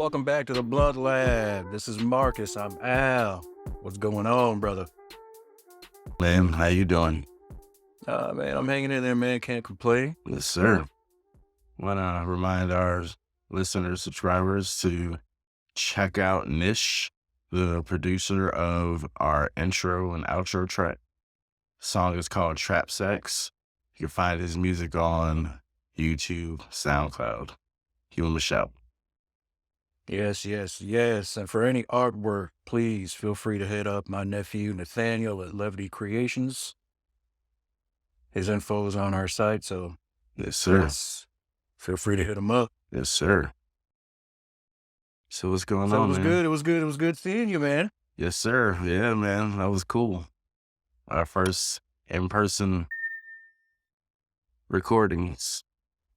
welcome back to the Blood Lab. This is Marcus. I'm Al. What's going on, brother? Man, how you doing? Man, I'm hanging in there, man. Can't complain. Yes, sir. Want to remind our listeners, subscribers to check out NISH, the producer of our intro and outro track. The song is called Trap Sex. You can find his music on YouTube, SoundCloud. Give him a shout. Yes. And for any artwork, please feel free to hit up my nephew Nathaniel at Levity Creations. His info is on our site, so Yes, sir. yes, feel free to hit him up. Yes, sir. So what's going So on, it was man? good. It was good seeing you, man. Yes, sir. Yeah, man, that was cool. Our first in-person recordings.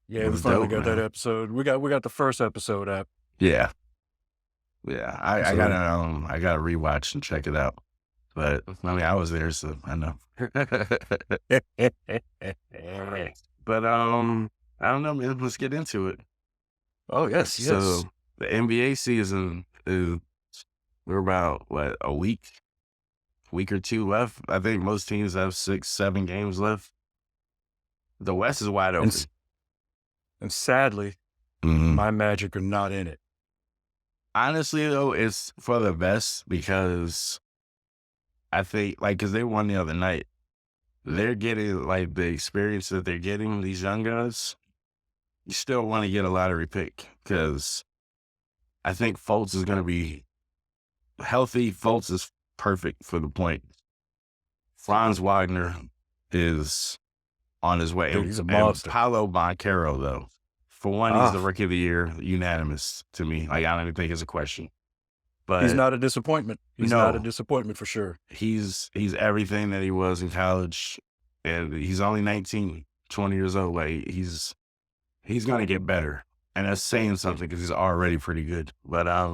Yeah, It we was finally dope, got that man. episode. We got the first episode up. Yeah. I So- gotta rewatch and check it out. But I mean, I was there, so I know. But I don't know, man. Let's get into it. Oh yes. So the NBA season is we're about a week or two left. I think most teams have 6-7 games left. The West is wide open. And sadly, Mhm. my Magic are not in it. Honestly, though, it's for the best because I think, because they won the other night. They're getting, the experience that they're getting, these young guys. You still want to get a lottery pick because I think Fultz is going to be healthy. Fultz is perfect for the point. Franz Wagner is on his way. Dude, he's a And monster. Paolo Banchero, though. For one, he's the Rookie of the Year, unanimous to me. I don't even think it's a question. But He's not a disappointment. He's No. not a disappointment for sure. he's everything that he was in college, and he's only 19, 20 years old. He's going to get better. And that's saying something because he's already pretty good. But I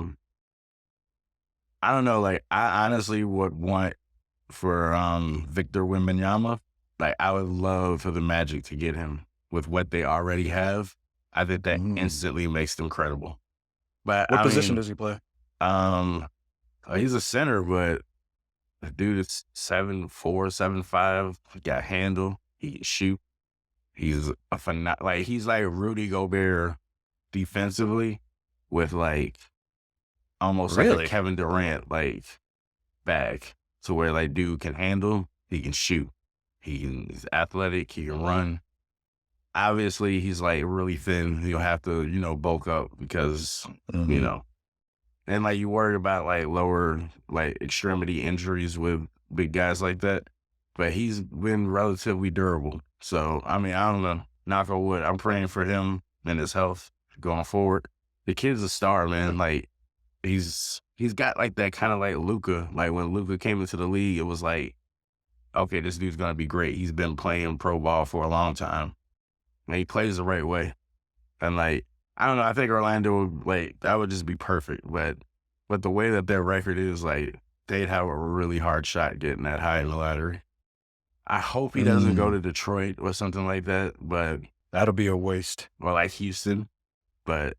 don't know. I honestly would want for Victor Wembanyama. I would love for the Magic to get him with what they already have. I think that instantly makes them credible. But What position does he play? He's a center, but the dude is 7'4", 7'5", got handle. He can shoot. He's he's like Rudy Gobert defensively with almost like Really? a Kevin Durant bag to where dude can handle, he can shoot. He's athletic, he can run. Obviously, he's really thin. He'll have to, bulk up because, and you worry about lower extremity injuries with big guys like that. But he's been relatively durable. So, I mean, I don't know. Knock on wood. I'm praying for him and his health going forward. The kid's a star, man. He's got that kind of Luka. When Luka came into the league, it was okay, this dude's gonna be great. He's been playing pro ball for a long time. And he plays the right way. And I don't know, I think Orlando that would just be perfect. But the way that their record is, they'd have a really hard shot getting that high in the lottery. I hope he doesn't go to Detroit or something like that, but That'll be a waste. or Houston. But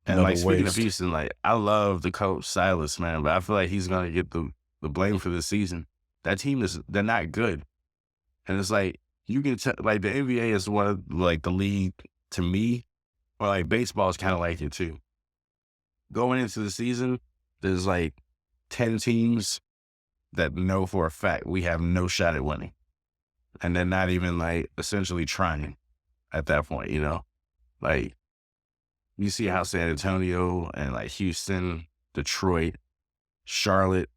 and Another speaking of waste. Houston, I love the coach Silas, man, but I feel like he's gonna get the blame for this season. That team they're not good. And it's you can tell the NBA is one of the league to me, or baseball is kind of like it too. Going into the season, there's 10 teams that know for a fact we have no shot at winning. And they're not even essentially trying at that point, you see how San Antonio and Houston, Detroit, Charlotte,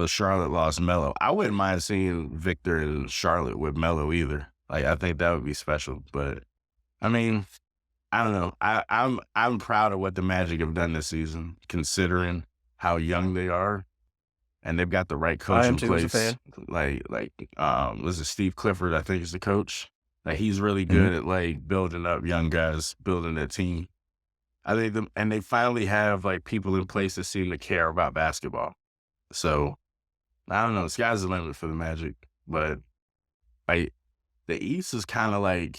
Charlotte lost Melo. I wouldn't mind seeing Victor in Charlotte with Melo either. I think that would be special. But I mean, I don't know. I'm proud of what the Magic have done this season, considering how young they are, and they've got the right coach I am in too, as a place. fan. This is Steve Clifford, I think, is the coach. He's really good at building up young guys, building their team. I think and they finally have people in place that seem to care about basketball. So I don't know. The sky's the limit for the Magic, but the East is kind of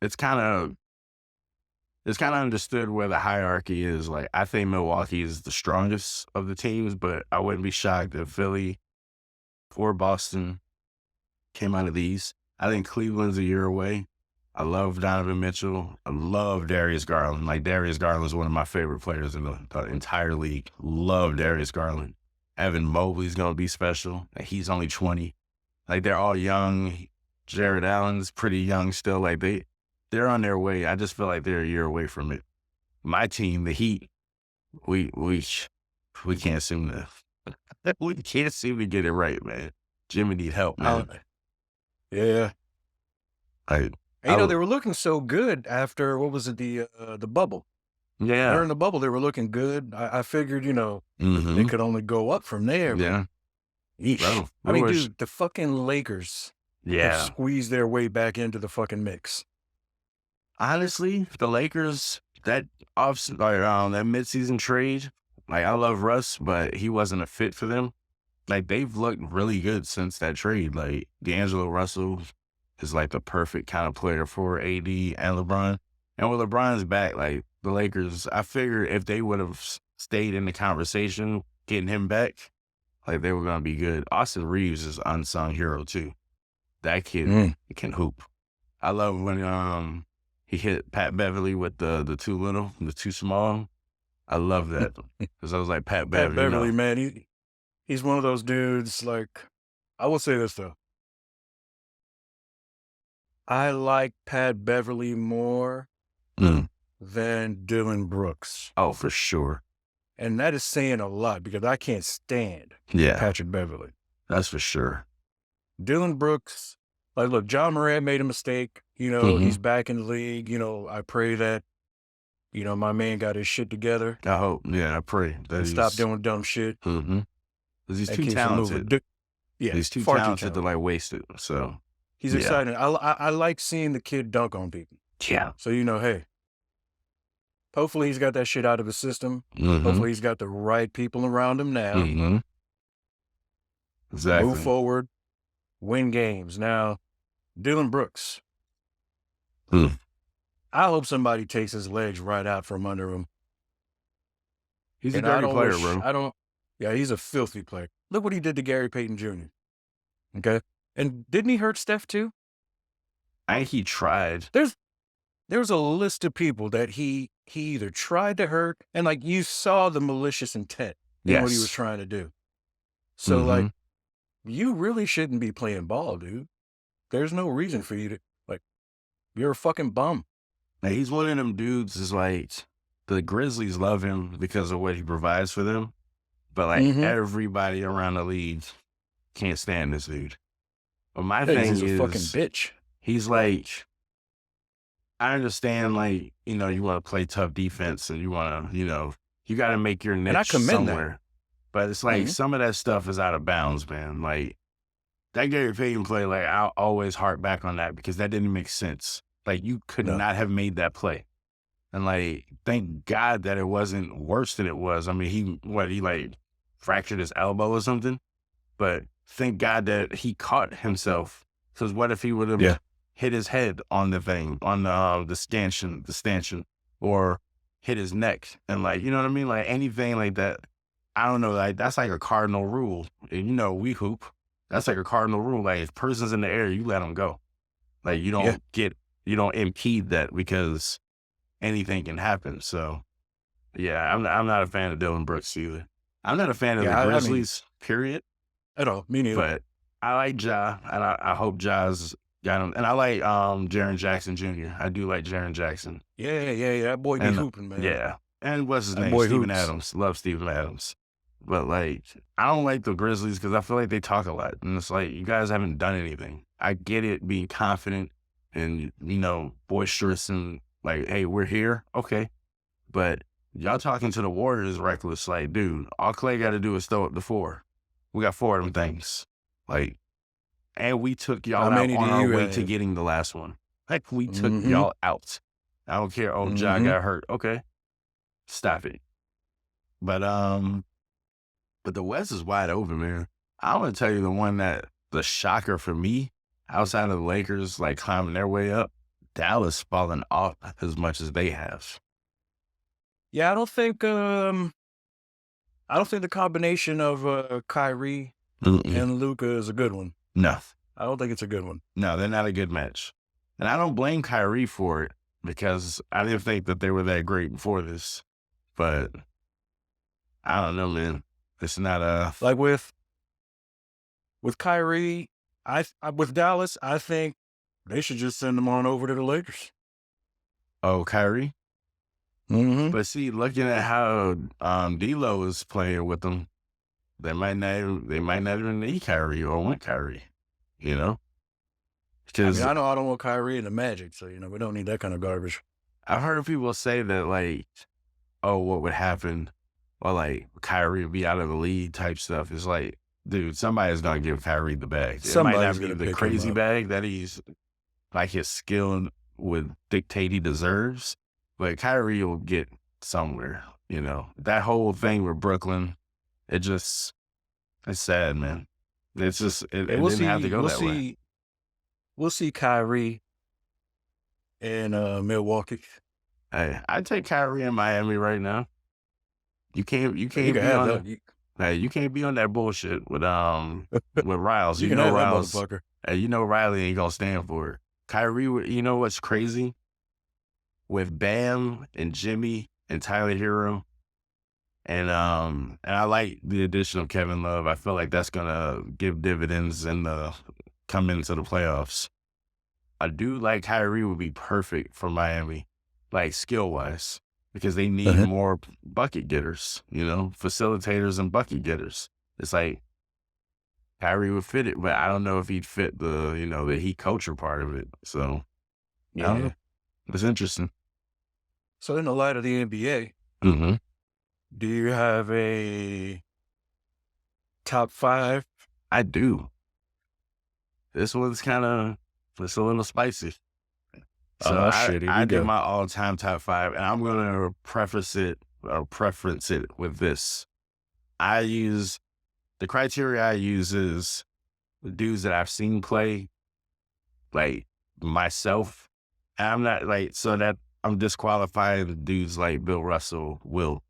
it's kind of it's kind of understood where the hierarchy is. Like, I think Milwaukee is the strongest of the teams, but I wouldn't be shocked if Philly or Boston came out of these. I think Cleveland's a year away. I love Donovan Mitchell. I love Darius Garland. Like, Darius Garland is one of my favorite players in the entire league. Love Darius Garland. Evan Mobley's going to be special. Like, he's only 20. Like, they're all young. Jared Allen's pretty young still. Like, they're on their way. I just feel like they're a year away from it. My team, the Heat, we can't seem to we can't seem to get it right, man. Jimmy need help, man. Yeah. Like, And, you know, they were looking so good after, what was it, the bubble. yeah. During the bubble, they were looking good. I figured, you know, they could only go up from there. Yeah. Bro, I mean, dude, the fucking Lakers have squeezed their way back into the fucking mix. Honestly, the Lakers, that midseason trade, like, I love Russ, but he wasn't a fit for them. Like, they've looked really good since that trade. Like, D'Angelo Russell is like the perfect kind of player for AD and LeBron. And with LeBron's back, like, the Lakers, I figured if they would have stayed in the conversation, getting him back, like, they were going to be good. Austin Reeves is unsung hero too. That kid can hoop. I love when he hit Pat Beverly with the too little, the too small. I love that because I was like, Pat Beverly, man, he's one of those dudes. Like, I will say this though, I like Pat Beverly more than Dylan Brooks. Oh, for sure. And that is saying a lot because I can't stand Patrick Beverly. That's for sure. Dylan Brooks, like, look, John Morant made a mistake. You know, he's back in the league. You know, I pray that, you know, my man got his shit together. I hope. Yeah, I pray that he stop doing dumb shit. Because he's too talented. He's too talented to, like, waste it. So he's exciting. I like seeing the kid dunk on people. Yeah. So, you know, hey, hopefully he's got that shit out of his system. Hopefully he's got the right people around him now. Exactly. Move forward, win games. Now, Dylan Brooks. I hope somebody takes his legs right out from under him. He's a dirty player, bro. He's a filthy player. Look what he did to Gary Payton Jr. Okay? And didn't he hurt Steph too? I think he tried. There's a list of people that he either tried to hurt, and, like, you saw the malicious intent in what he was trying to do. So, like, you really shouldn't be playing ball, dude. There's no reason for you to, like, you're a fucking bum. Now, he's one of them dudes is like, the Grizzlies love him because of what he provides for them. But, like, everybody around the league can't stand this dude. But my thing is, he's a fucking bitch. He's like, I understand, like, you know, you want to play tough defense and you want to, you know, you got to make your niche somewhere. That. But it's like some of that stuff is out of bounds, man. Like, that Gary Payton play, like, I'll always harp back on that because that didn't make sense. Like, you could not have made that play. And, like, thank God that it wasn't worse than it was. I mean, he like fractured his elbow or something? But thank God that he caught himself. Because what if he would have hit his head on the thing, on the stanchion, or hit his neck? And, like, you know what I mean? Like, anything like that. I don't know. Like, that's like a cardinal rule. And, you know, we hoop. That's like a cardinal rule. Like, if person's in the air, you let them go. Like, you don't you don't impede that because anything can happen. So, yeah, I'm not a fan of Dylan Brooks either. I'm not a fan of the Grizzlies, period. At all. Me neither. But I like Ja, and I hope Ja's got him. And I like Jaren Jackson Jr. I do like Jaren Jackson. Yeah. That boy be hooping, man. Yeah. And what's his name? Steven Adams. Love Steven Adams. But, like, I don't like the Grizzlies because I feel like they talk a lot. And it's like, you guys haven't done anything. I get it, being confident and, you know, boisterous and, like, hey, we're here. Okay. But y'all talking to the Warriors is reckless. Like, dude, all Clay got to do is throw up the 4. We got 4 of them things. Like, and we took y'all out on our way to getting the last one. Like, we took y'all out. I don't care. Oh, Ja got hurt. Okay. Stop it. But the West is wide open, man. I want to tell you the shocker for me, outside of the Lakers, like, climbing their way up, Dallas fallen off as much as they have. Yeah, I don't think the combination of Kyrie Mm-mm. and Luka is a good one. No, I don't think it's a good one. no, they're not a good match. And I don't blame Kyrie for it because I didn't think that they were that great before this. But I don't know, man. It's not a Like with Kyrie, with Dallas, I think they should just send him on over to the Lakers. oh Kyrie. Mm-hmm. But see, looking at how D'Lo is playing with them, they might not even need Kyrie or want Kyrie. You know, I mean, because I know I don't want Kyrie in the Magic, so we don't need that kind of garbage. I've heard people say that like, oh, what would happen, or like Kyrie would be out of the league type stuff. It's like, dude, somebody's gonna give Kyrie the bag. It might Somebody's not be gonna the pick him crazy up. bag that he's like his skill would dictate he deserves, but Kyrie will get somewhere. You know, that whole thing with Brooklyn, it just it's sad, man. It's just Yeah, it didn't have to go that way. we'll see Kyrie in Milwaukee. Hey, I take Kyrie in Miami right now. You You can't can be have on that. the hey, you can't be on that bullshit with Riles. You You can know have that Riles. motherfucker. Hey, you know Riley ain't gonna stand for it. Kyrie, you know what's crazy? With Bam and Jimmy and Tyler Hero and I like the addition of Kevin Love. I feel like that's gonna give dividends in the come into the playoffs. I do like Kyrie would be perfect for Miami, like skill wise, because they need Uh-huh. more bucket getters, you know, facilitators and bucket getters. It's like Kyrie would fit it, but I don't know if he'd fit the heat culture part of it. So I don't Yeah. know. It's interesting. So in the light of the NBA, Hmm. do you have a top five? I do. This one's it's a little spicy. So Oh shit, here I we did go. my all time top five, and I'm gonna preference it with this. I use the criteria I use is the dudes that I've seen play, like myself. And I'm not like so that I'm disqualifying the dudes like Bill Russell, Will,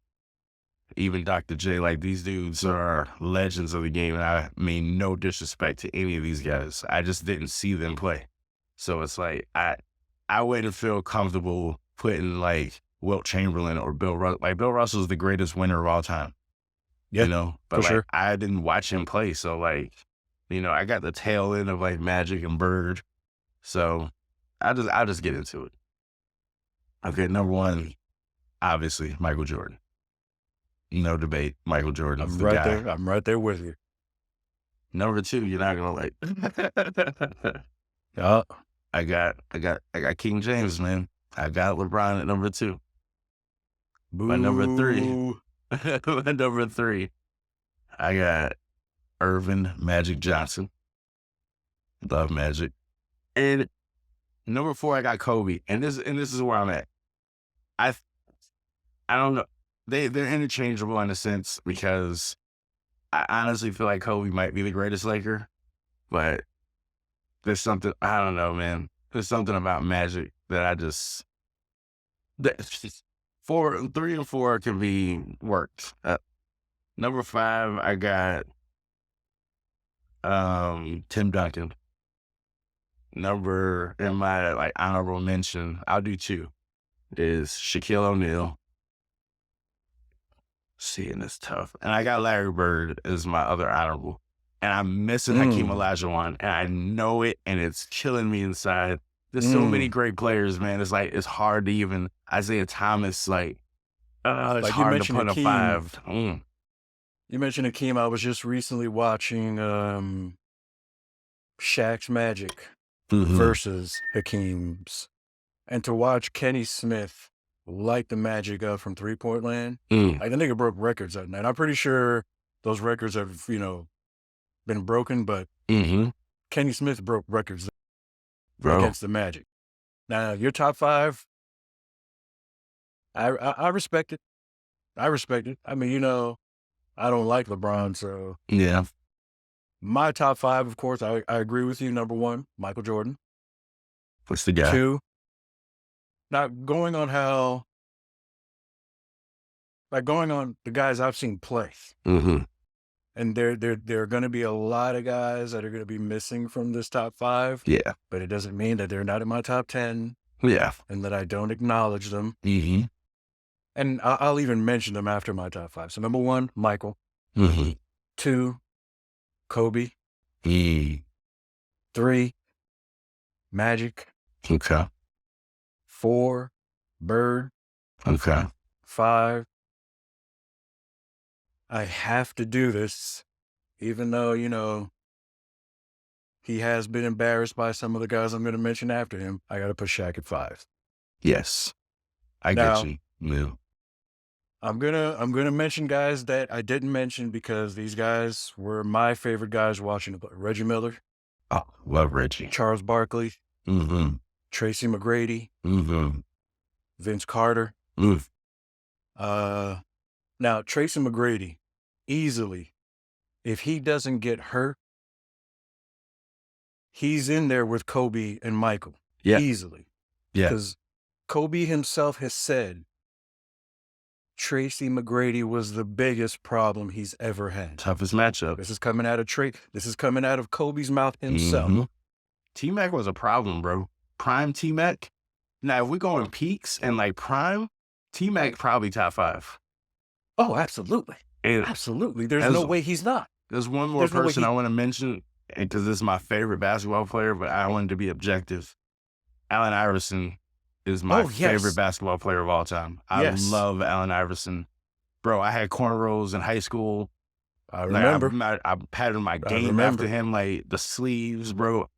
even Dr. J. Like these dudes are legends of the game, and I mean no disrespect to any of these guys. I just didn't see them play, so it's like I wouldn't feel comfortable putting like Wilt Chamberlain or Bill Russell. Like Bill Russell's the greatest winner of all time, Yeah, but for like sure. I didn't watch him play, so like I got the tail end of like Magic and Bird, so I'll just get into it. Okay, number one, obviously Michael Jordan. No debate. Michael Jordan's I'm the right guy. there. I'm right there with you. Number two, you're not gonna like. Yeah. I got King James, man. I got LeBron at number two. My number three, Boo. my number three, I got Irvin Magic Johnson. Love Magic. And number four, I got Kobe. And this is where I'm at. I I don't know. They're interchangeable in a sense because I honestly feel like Kobe might be the greatest Laker, but there's something I don't know, man. There's something about Magic that I just that four, three, and four can be worked. Number five, I got Tim Duncan. Number in my like honorable mention, I'll do two. Is Shaquille O'Neal. Seeing this tough, and I got Larry Bird as my other honorable, and I'm missing Hakeem Mm. Olajuwon, and I know it, and it's killing me inside. There's so many Mm. great players, man. It's like it's hard to even Isaiah Thomas, like it's Like you hard to mentioned put a Hakeem. five. You mentioned Hakeem. I was just recently watching Shaq's Magic Mm-hmm. versus Hakeem's. And to watch Kenny Smith light the Magic up from 3-point land, Mm. like the nigga broke records that night. I'm pretty sure those records have, been broken, but Mm-hmm. Kenny Smith broke records Bro. against the Magic. Now, your top five, I respect it. I respect it. I mean, I don't like LeBron, so Yeah. my top five, of course, I agree with you. Number one, Michael Jordan. What's the guy? Two, Now going on the guys I've seen play, Mm-hmm. and there are going to be a lot of guys that are going to be missing from this top 5, Yeah. but it doesn't mean that they're not in my top 10 Yeah. and that I don't acknowledge them. Mm-hmm. And I'll even mention them after my top 5. So number 1, Michael. Mm-hmm. 2, Kobe. Mm. 3, Magic. Okay. 4, Bird. Okay. 5, I have to do this, even though, he has been embarrassed by some of the guys I'm going to mention after him. I got to put Shaq at 5. Yes. I get Now, you. Yeah. I'm gonna mention guys that I didn't mention because these guys were my favorite guys watching the play. Reggie Miller, Oh, love Reggie. Charles Barkley, Mm-hmm. Tracy McGrady, Mm-hmm. Vince Carter. Mm. Now Tracy McGrady, easily, if he doesn't get hurt, he's in there with Kobe and Michael. Yeah. Easily. Yeah. Because Kobe himself has said Tracy McGrady was the biggest problem he's ever had. Toughest matchup. This is coming out of Kobe's mouth himself. Mm-hmm. T-Mac was a problem, bro. Prime T-Mac. Now, if we go in peaks and like prime, T-Mac probably top 5. Oh, absolutely. And Absolutely. There's no way he's not. there's one more There's no way person I want to mention, because this is my favorite basketball player, but I wanted to be objective. Allen Iverson is my favorite basketball player of all time. I love Allen Iverson. Bro, I had cornrows in high school. I remember. Like, I patterned my game after him, like the sleeves, bro.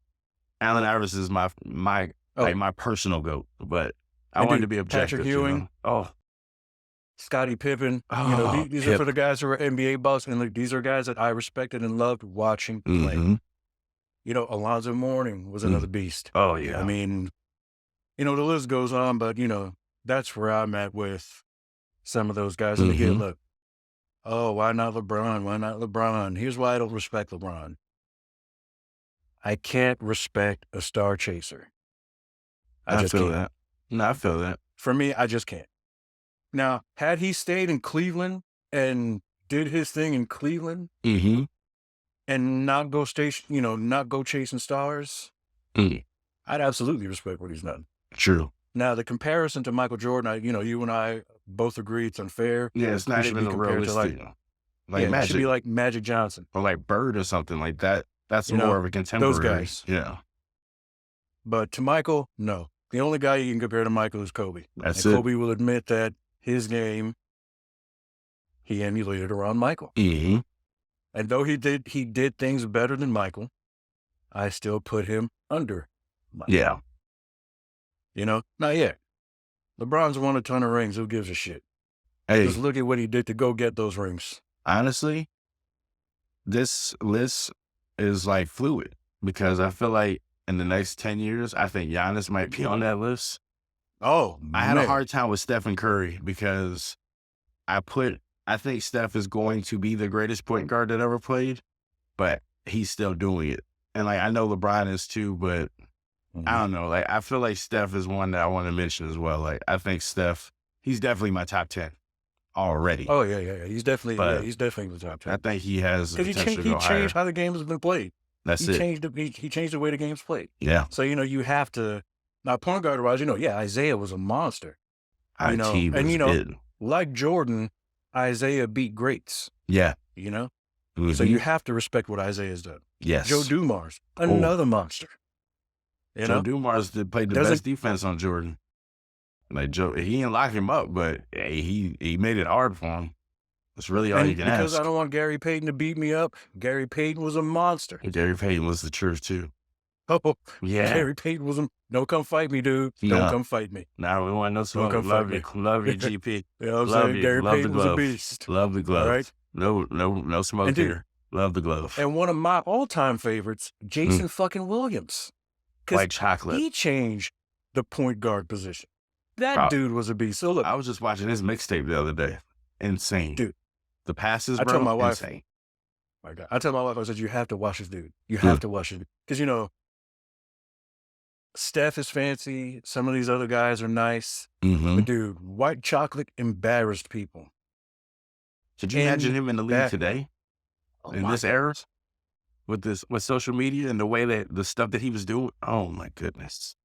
Allen Iverson is my personal GOAT, but I wanted to be objective. Patrick Ewing. Oh, Scottie Pippen. Oh, these are for the guys who are NBA buffs, and like, these are guys that I respected and loved watching play. Mm-hmm. Alonzo Mourning was another beast. Oh, yeah. I mean, the list goes on, but, that's where I'm at with some of those guys. And again, look, why not LeBron? Why not LeBron? Here's why I don't respect LeBron. I can't respect a star chaser. I just feel can't. that. No, I feel that. For me, I just can't. Now, had he stayed in Cleveland and did his thing in Cleveland Mm-hmm. and not go chasing stars, Mm. I'd absolutely respect what he's done. True. Now, the comparison to Michael Jordan, you and I both agree it's unfair. Yeah, it's not even a realistic. Like Magic. It should be like Magic Johnson. Or like Bird or something like that. That's more of a contemporary. Those guys. Yeah. But to Michael, no. The only guy you can compare to Michael is Kobe. That's and it. Kobe will admit that his game, he emulated around Michael. Mm-hmm. And though he did things better than Michael, I still put him under Michael. Yeah. Not yet. LeBron's won a ton of rings. Who gives a shit? Hey, just look at what he did to go get those rings. Honestly, this list is like fluid because I feel like in the next 10 years, I think Giannis might be on that list. Oh, I had a hard time with Stephen Curry because I think Steph is going to be the greatest point guard that ever played, but he's still doing it. And like, I know LeBron is too, but I don't know. Like, I feel like Steph is one that I want to mention as well. Like, I think Steph, he's definitely my top 10 already. Oh, yeah. He's definitely the top 10. I think he has the potential to go he changed how the game has been played. He changed the way the game's played. Yeah. So, you have to, now point guard wise, Isaiah was a monster. Like Jordan, Isaiah beat greats. Yeah. So you have to respect what Isaiah's done. Yes. Joe Dumars, another monster. Joe Dumars played the best defense on Jordan. Like Joe, he didn't lock him up, but he made it hard for him. That's really all you can ask. Because I don't want Gary Payton to beat me up, Gary Payton was a monster. Gary Payton was the truth too. Oh, yeah. Gary Payton was don't come fight me, dude. Don't come fight me. Nah, we want no smoke. Love you, GP. You know what I'm saying? Gary Payton was a beast. Love the glove. All right? No smoke here. Love the glove. And one of my all-time favorites, Jason fucking Williams. Like chocolate. He changed the point guard position. That dude was a beast. So look, I was just watching his mixtape the other day. Insane. Dude. The passes, I bro, told my wife, insane. My God. I tell my wife, I said, you have to watch this dude. You have to watch it. Because, Steph is fancy. Some of these other guys are nice. Mm-hmm. But dude, white chocolate embarrassed people. Could you imagine him in the league Embarrassed. today, Oh in my this era, goodness. with social media and the way that the stuff that he was doing? Oh my goodness.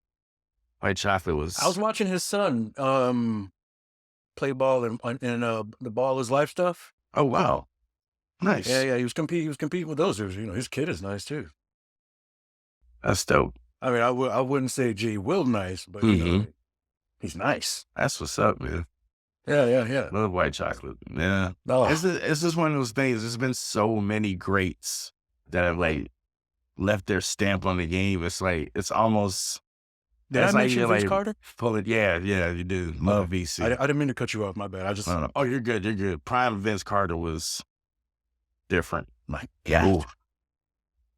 White chocolate I was was, watching his son play ball in the Ball is Life stuff. oh wow. Yeah, Nice. yeah, he was competing with those dudes. His kid is nice too. That's dope. I mean, I wouldn't say G Will nice, but Mm-hmm. he's nice. That's what's up, man. Yeah, yeah, yeah. Love white chocolate. Yeah. Oh, It's just one of those things. There's been so many greats that have like left their stamp on the game. It's like, did I it's like mention you're Vince like Carter? pulling, yeah, yeah, you do. Love Okay. I VC. didn't mean to cut you off. My bad. I just Oh, you're good. You're good. Prime Vince Carter was different. like, Ooh.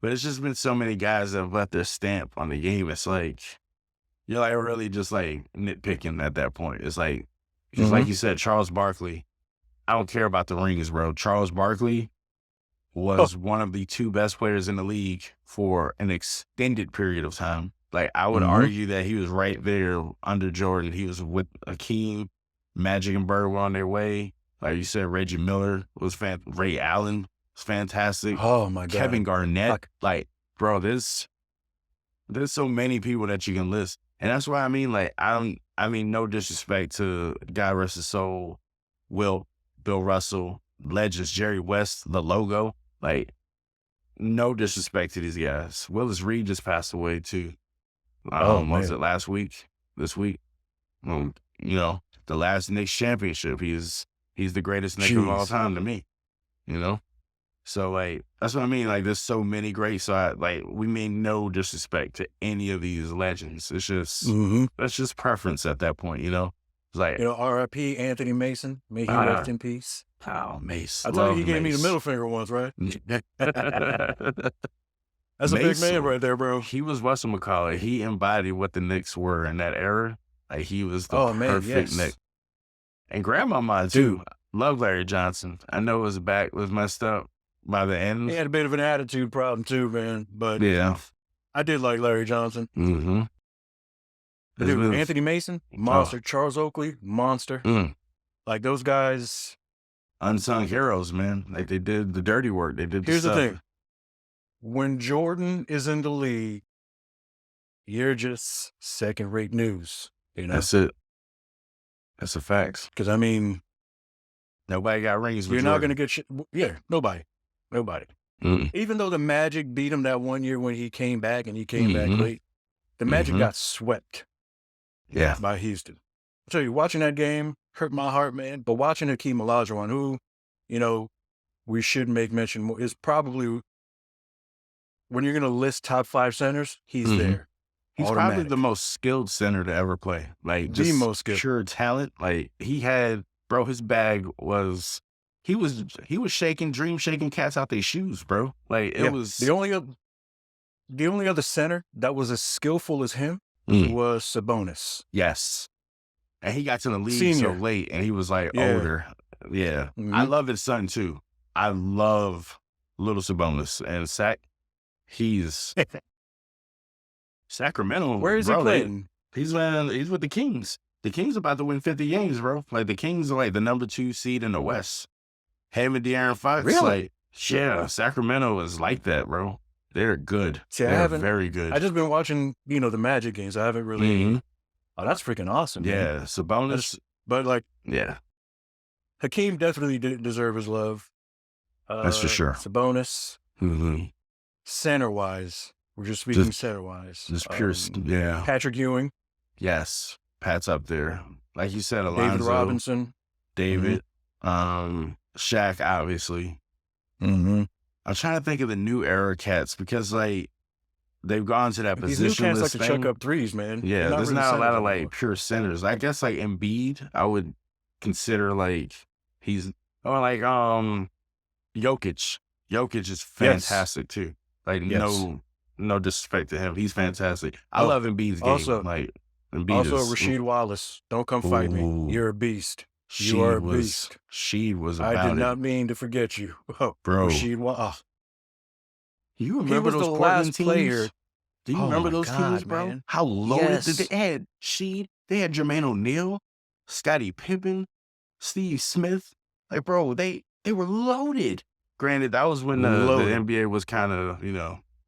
But it's just been so many guys that have left their stamp on the game. It's like, you're like really just like nitpicking at that point. It's like, just like you said, Charles Barkley. I don't care about the rings, bro. Charles Barkley was one of the two best players in the league for an extended period of time. Like, I would argue that he was right there under Jordan. He was with Akeem, Magic and Bird were on their way. Like you said, Reggie Miller was Ray Allen was fantastic. Oh my God. Kevin Garnett. Like, bro, there's so many people that you can list. And that's why I mean, like, I mean, no disrespect to God rest his soul, Bill Russell, legends, Jerry West, the logo. Like, no disrespect to these guys. Willis Reed just passed away too. Was it last week? This week? The last Knicks championship. He's the greatest Knick of all time to me. So like that's what I mean. Like there's so many great. So we mean no disrespect to any of these legends. It's just that's just preference at that point. It's like R.I.P. Anthony Mason. May he rest in peace. Oh, Mace. I told you he gave me the middle finger once, right? That's a big man right there, bro. He was whatchamacallit. He embodied what the Knicks were in that era. Like he was the perfect Knick. And grandmama too. Love Larry Johnson. I know his back was messed up by the end. He had a bit of an attitude problem too, man. But yeah, I did like Larry Johnson. Dude, Anthony Mason, monster. Charles Oakley, monster. Like those guys, unsung heroes, man. Like they did the dirty work. They did. Here's the thing: when Jordan is in the league, you're just second-rate news. That's it. That's a fact. Because I mean, nobody got rings. You're not going to get shit. Yeah, nobody. Even though the Magic beat him that one year when he came back and he came back late, the Magic got swept. Yeah, by Houston. I'll tell you, watching that game hurt my heart, man. But watching Hakeem Olajuwon, who, we should make mention more, is probably when you're going to list top 5 centers, he's there. He's probably the most skilled center to ever play. Like the most skilled, pure talent. Like he had, bro. His bag was. He was shaking cats out their shoes, bro. Like it was the only other center that was as skillful as him was Sabonis. Yes. And he got to the league so late and he was like older. Yeah. I love his son too. I love little Sabonis and he's Sacramento. Where is he playing? He's with the Kings. The Kings about to win 50 games, bro. Like the Kings are like the number 2 seed in the West. Him and De'Aaron Fox. Really? Like, yeah, Sacramento is like that, bro. They're good. They're very good. I just been watching, the Magic games. I haven't really. Oh, that's freaking awesome. Yeah, man. Sabonis. But yeah, Hakeem definitely didn't deserve his love. That's for sure. Sabonis. Center wise, we're just speaking center wise. Just pure. Yeah. Patrick Ewing. Yes, Pat's up there. Like you said, Alonzo, David Robinson. David. Shaq, obviously. I'm trying to think of the new era cats because like they've gone to that position. These new cats like to chuck up threes, man. Yeah, there's not a lot of like pure centers. I guess like Embiid, I would consider like he's like Jokic. Jokic is fantastic too. Like no disrespect to him, he's fantastic. I love Embiid's game. Also, Embiid Rasheed Wallace. Don't come fight me. You're a beast. You are a beast. She was about it. I did not mean to forget you. Oh, bro. Rasheed Wallace. You remember those Portland teams? Do you Oh remember my those teams, God, bro? man. How loaded Yes. they had Sheed, they had Jermaine O'Neal, Scottie Pippen, Steve Smith. Like, bro, they were loaded. Granted, that was when the Loaded. NBA was kind of,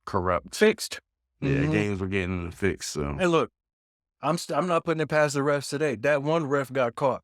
corrupt. Fixed. Yeah, Hmm. games were getting fixed. So, Hey, look, I'm not putting it past the refs today. That one ref got caught.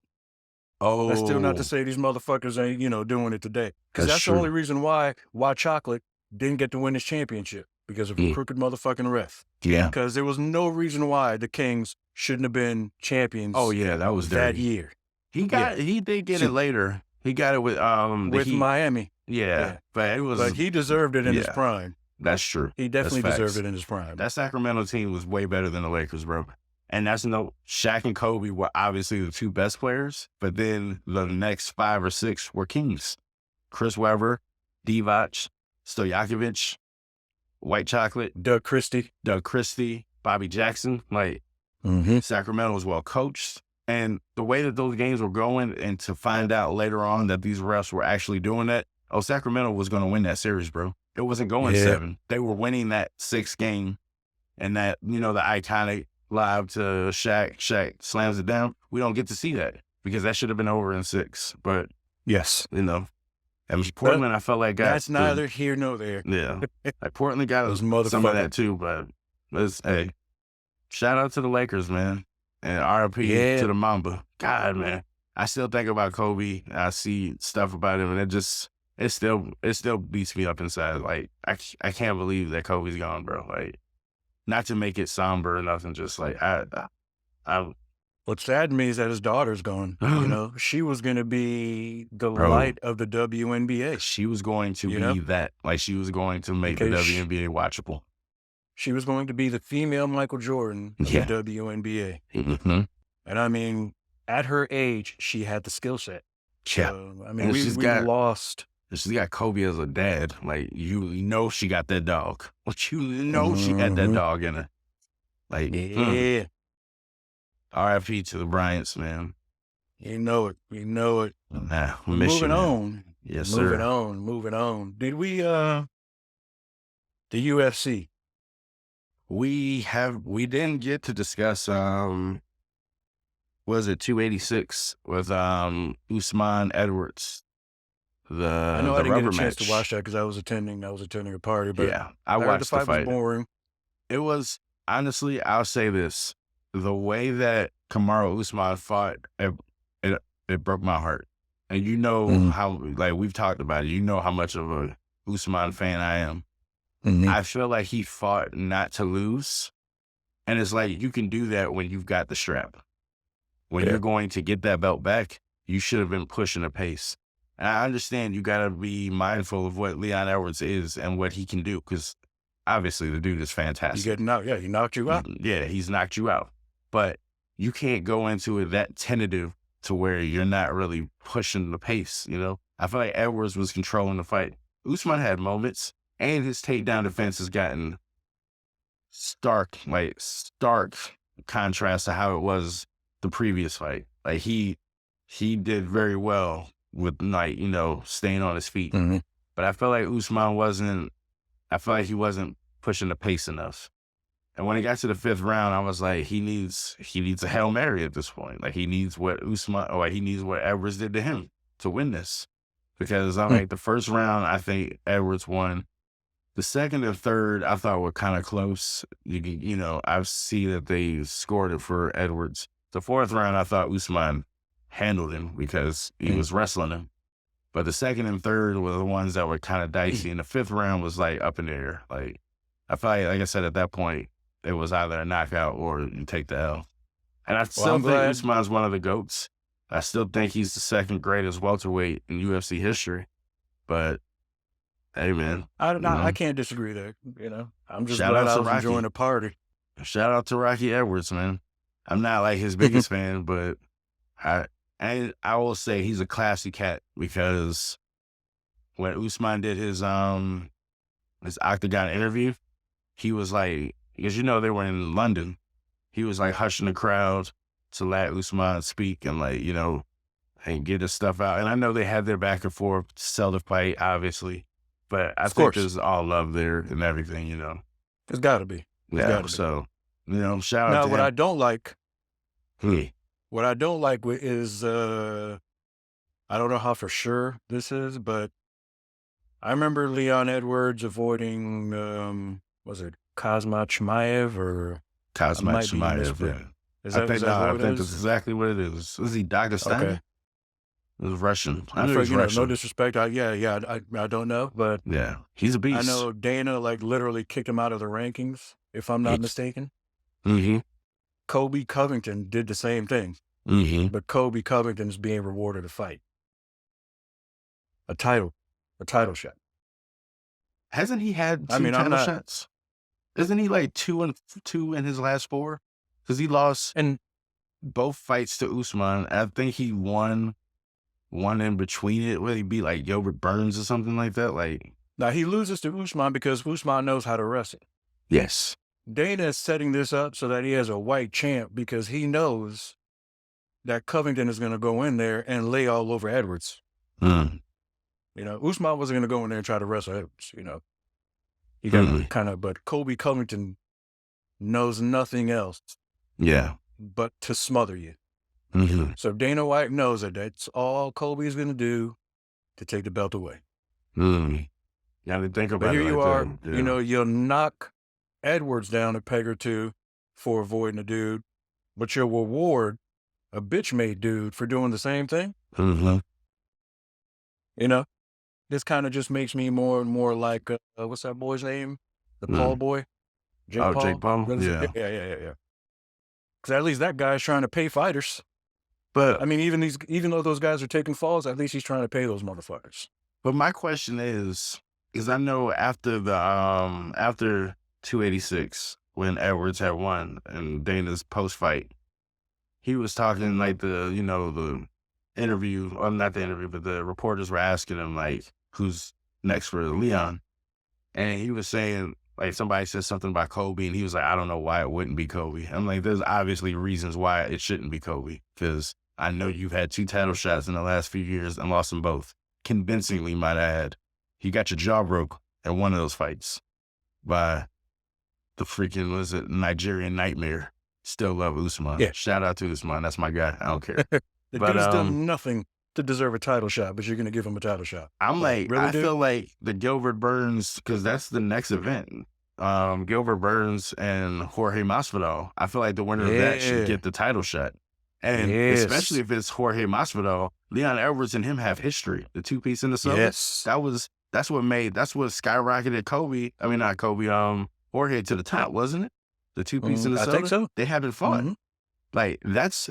That's still not to oh, say these motherfuckers ain't, doing it today. Because that's that's the only true. reason why Chocolate didn't get to win his championship, because of a Mm, crooked motherfucking ref. yeah. Because there was no reason why the Kings shouldn't have been Oh champions yeah, that was that dirty. year. He Yeah. got he did get it See, later. He got it with the with Heat. Miami. Yeah, Yeah. but it But was he deserved it in his yeah, prime. that's true. He That's definitely deserved facts. it in his prime. That Sacramento team was way better than the Lakers, bro. And that's no Shaq and Kobe were obviously the two best players, but then the next 5 or 6 were kings. Chris Webber, Divac, Stojakovic, White Chocolate, Doug Christie. Doug Christie, Bobby Jackson. Like, Mm-hmm. Sacramento was well coached. And the way that those games were going, and to find out later on that these refs were actually doing that, Sacramento was going to win that series, bro. It wasn't going Yeah. 7. They were winning that 6th game, and that, the iconic live to Shaq. Shaq slams it down. We don't get to see that because that should have been over in 6. But, Yes. and Portland, I felt like got That's neither here nor there. yeah. Like Portland got Those some of motherfuckers. that too, but hey, shout out to the Lakers, man. And RIP Yeah. to the Mamba. God, man. I still think about Kobe. I see stuff about him, and it still beats me up inside. Like, I can't believe that Kobe's gone, bro. Like, not to make it somber or nothing, just like I What saddened me is that his daughter's gone. She was going to be the Bro. light of the WNBA. she was going to You be know? that. Like, she was going to make the Because WNBA watchable. She was going to be the female Michael Jordan of Yeah. the WNBA. Mm-hmm. And I mean, at her age, she had the skill set. Yeah. So, I mean, And we lost. She's got Kobe as a dad. Like, you know she got that dog. But you know she had that Mhm. dog in her. Like, Yeah. RIP to the Bryants, man. You know it. Nah, we miss you, Moving man. on. Yes, moving sir. on. Did we, the UFC? We didn't get to discuss, was it 286 with Usman Edwards, I know the I didn't get rubber a chance match. to watch that because I was attending a party, but Yeah, I I heard the watched the fight was fight. boring. It was, honestly, I'll say this. The way that Kamaru Usman fought, it broke my heart. And you know Mhm. how, like, we've talked about it. You know how much of a Usman fan I am. Mhm. I feel like he fought not to lose. And it's like, you can do that when you've got the strap. When Yeah. you're going to get that belt back, you should have been pushing the pace. And I understand you got to be mindful of what Leon Edwards is and what he can do, because obviously the dude is You fantastic. getting out. Yeah, he knocked you out. Yeah, he's knocked you out. But you can't go into it that tentative to where you're not really pushing the pace, I feel like Edwards was controlling the fight. Usman had moments, and his takedown defense has gotten stark contrast to how it was the previous fight. Like, he did very well with, like, staying on his feet. Mhm. But I felt like I felt like he wasn't pushing the pace enough. And when it got to the 5th round, I was like, he needs a Hail Mary at this point. Like, he needs what Edwards did to him to win this. Because I'm like, the first round, I think Edwards won. The second and third, I thought were kind of close. I see that they scored it for Edwards. The 4th round, I thought Usman handled him because he was wrestling him. But the second and third were the ones that were kind of dicey. And the 5th round was, like, up in the air. Like, I felt like I said, at that point, it was either a knockout or you take the L. And I still think Usman's one of the GOATs. I still think he's the 2nd greatest welterweight in UFC history. But, hey, man. I can't disagree there. I'm just Shout glad out I to was Rocky. enjoying the party. Shout out to Rocky Edwards, man. I'm not like his biggest fan, but I will say he's a classy cat, because when Usman did his octagon interview, he was like, because they were in London, he was like hushing the crowd to let Usman speak and, like, and get his stuff out. And I know they had their back and forth to sell the fight, obviously, but I think there's all love there and everything, It's got to be. It's Yeah. got to be. So, shout out Now, to what him. I don't like, Hmm. is, I don't know how for sure this is, but I remember Leon Edwards avoiding, was it Kazma Chimaev, or I Kazmat might be Chimaev. mispronouncing. Yeah. Is that I what it think that's is? exactly what it is. Was he Dagestani? Okay. It was Russian. I I knew he was forget, no Russian. disrespect. I don't know, but Yeah. He's a I beast. know Dana literally kicked him out of the rankings, if I'm not mistaken. Mm-hmm. Kobe Covington did the same thing, Mm-hmm. but Kobe Covington is being rewarded a fight, a title shot. Hasn't he had I two mean, I'm title not, shots? Isn't he like 2-2 in his last 4? Because he lost and both fights to Usman. I think he won one in between it where he beat like Gilbert Burns or something like that. Like, now he loses to Usman because Usman knows how to wrestle. yes. Dana is setting this up so that he has a white champ because he knows that Covington is going to go in there and lay all over Edwards. Mm. Usman wasn't going to go in there and try to wrestle Edwards. He got Mm-mm. kind of, but Kobe Covington knows nothing else Yeah. but to smother you. Mm-hmm. So Dana White knows that that's all Kobe is going to do to take the belt away. Mm. Yeah, I didn't think But about here it you like are, that. Yeah. you'll knock Edwards down a peg or two for avoiding a dude, but you'll reward a bitch-made dude for doing the same thing. Mm-hmm. This kind of just makes me more and more like, what's that boy's name? The Paul boy? Jake Oh, Paul? Jake Paul? What is it? Yeah. Yeah. Because at least that guy's trying to pay fighters. But I mean, even though those guys are taking falls, at least he's trying to pay those motherfuckers. my question is I know after after 286 when Edwards had won and Dana's post fight, he was talking like the interview, or not the interview, but the reporters were asking him like who's next for Leon, and he was saying like somebody said something about Kobe, and he was like, I don't know why it wouldn't be Kobe. I'm like, there's obviously reasons why it shouldn't be Kobe, because I know you've had 2 title shots in the last few years and lost them both convincingly, might I add. You got your jaw broke at one of those fights by the freaking, was it Nigerian Nightmare? Still love Usman. Yeah. Shout out to Usman. That's my guy. I don't care. The But, dude's done nothing to deserve a title shot, but you're going to give him a title shot. I'm like, really, I dude? feel like the Gilbert Burns, because that's the next event. Gilbert Burns and Jorge Masvidal. I feel like the winner of that should Yeah. get the title shot. And Yes. especially if it's Jorge Masvidal, Leon Edwards and him have history. The 2-piece in the Southern. Yes. That's what skyrocketed Kobe. I mean, not Kobe, Jorge to the top, wasn't it? The 2-piece in the I Southern. think so. They haven't fought. Mhm. Like, that's,